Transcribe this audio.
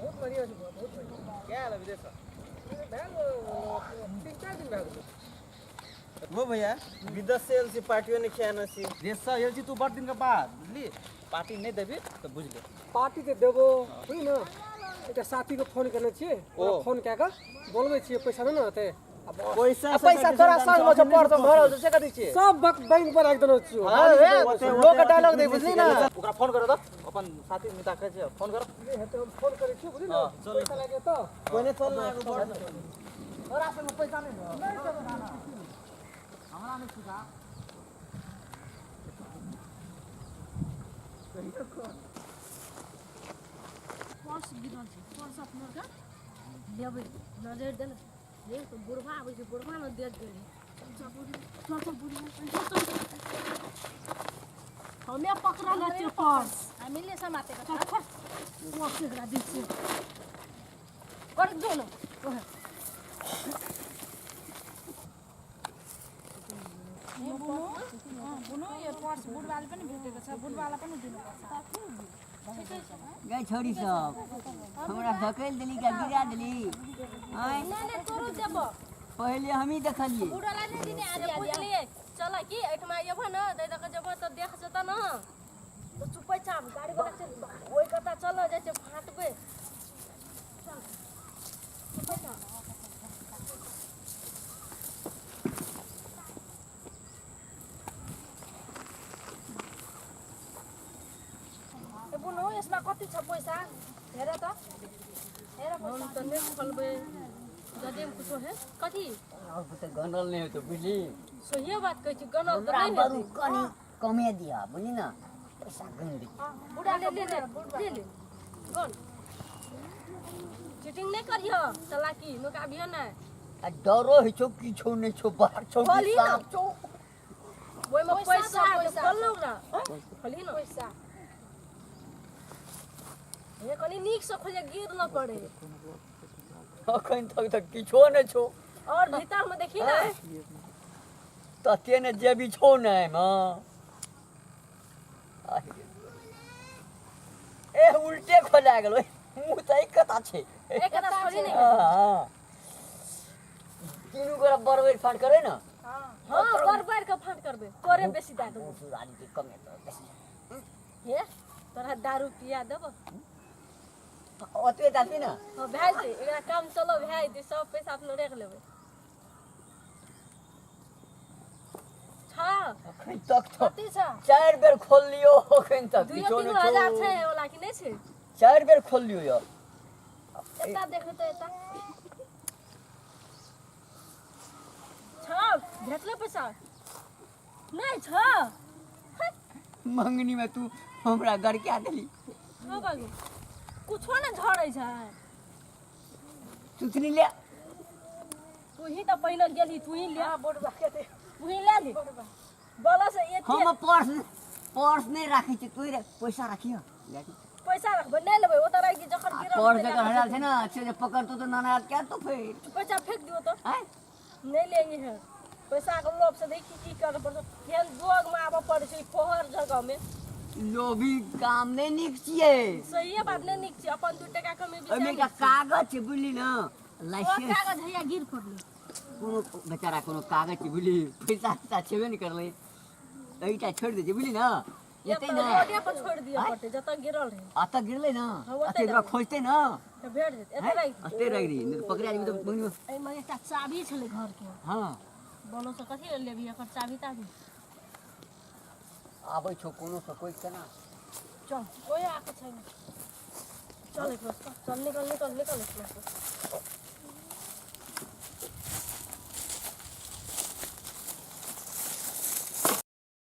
बहुत बढ़िया जी, बहुत बढ़िया। क्या हाल है विदेश का? तीन चार दिन बाद हो भैया विदेश से एलसी पार्टियों ने क्या ना सी देश से एलसी तू बड़ दिन के बाद बुझली पार्टी नहीं देबी तो बुझ ले पार्टी तो देबो हुई ना एक साथी को फोन करने चाहिए फोन क्या का बोलबे चाहिए पैसा नहीं ना होते पैसा थोड़ा सांग लो पड़ तो भरो से कदी छी सब बैंक पर एकदम छियो लोग का डायलॉग दे बुझली ना ओकरा फोन करो त अपन साथी मिता के छै फोन करो ये तो फोन करे छियो बुझली ना पैसा लगे तो कोने चल ना आगू बढ़ और आपन पैसा नहीं हमरा में सुधा पर्स गिरल छै पर्स अपना का लेबै नजर देल हे तो बुढ़वा आबै छै बुढ़वा न देख गेली चल हमें पकड़ा ले छै पर्स हामीले समाते का वो से गरा दी छै कर दो न ये बुनो ये पर्स बुढ़वाले पनि भेटेको छ बुढ़वाला पनि दिनुपर्छ गए छोड़ी सब हमरा धकेल देली का गिरा देली आय नहीं तोरो देबो पहले हम ही देखलिए बुढ़ाला नहीं दिने आदि बुझलिए चल कि एठमा एबो न दे दक जबो त देख छ त न तो चुपै चाप गाड़ी वाला चल ओइ कता चल जाय छै फाटबे चल चुपै चाप ए बुनो यसमा कति छ पैसा हेर त हेर पैसा त ने खोलबे जदेम कुछो है कथि अब तो गनल नहीं हो तो बुझली सही बात कहै छी गनल त हमरा नहीं बरु कनी कमे दिया बुझली ना पैसा गन दी बुढ़ा ले गन चीटिंग नहीं करियो चालाकी नुकाबियो ना आ डरो है छो किछो नहीं छो बाहर छो खोली ना। साफ छो ओइ में पैसा खोलौ ना खोली ना पैसा ये कनी नीक से खोले गिर न पड़े अखन तक किछो नहीं छो और भीतर में देखी ना तते ने जेबी छो नहीं मां ए उल्टे खोला गेलो मुंह त एकता छे एक ना छोड़ी नहीं हां तीनू गोरा बरवेर फाट करे ना हां बार के फाट करबे तोरे बेसी दा दबो सुरानी के कमे तो बेसी हे तोरा दारू पिया देबो ओते दाती ना हां भाई दे एकरा काम चलो भाई दे सब पैसा अपने रख लेबे हां अखन तक तो कति छ 4 बेर खोल लियो अखन तक 2-3 छै ओला कि नहीं छै 4 बेर खोल लियो यार एता देखो तो एता छ भेटले पैसा नहीं छ मंगनी में तू हमरा घर क्या देली हो बाबू कुछो ना झड़ै छै सुतनी ले तू ही तो पहले गेली तू ही ले बोर्ड रखे दे तू ही ले ली बोला से एते हम पर्स नहीं राखी छी तू रे पैसा राखियो पैसा रखबे नहीं लेबे ओ तरह की जखन गिरल पर्स जगह हड़ाल छे ना अच्छे से पकड़ तो नाना क्या तो फिर पैसा फेंक दियो तो हैं नहीं लेंगे है पैसा के लोभ से देखी की कर पर फेन जोग में आबे पड़े छै फोहर जगह में लोभी काम नहीं निक छिए सही बात नहीं निक छै अपन 2 टका कमे ओमे का कागज छे बुझली ना ओ लाइसेंस कागज हैया गिर पड़ले कोनो बेचारा कोनो कागज छे बुझली पैसा छेबे नहीं करले एटा छोड़ दे बुझली ना ये एते तो ना रोडे पर छोड़ दिया पड़े जत गिरल रहे आता गिरले ना हाँ, ओते अते जरा खोजते ना तो भेट जेत एते रह अते रह रही नहीं तो पकड़ा जी तो बनी ए में एकटा चाबी छले घर के हां बोलो से कथि लेबी एकर चाबी ताबी आबै छो कोनो से कोई केना चल कोई आके छै चल एक चल निकल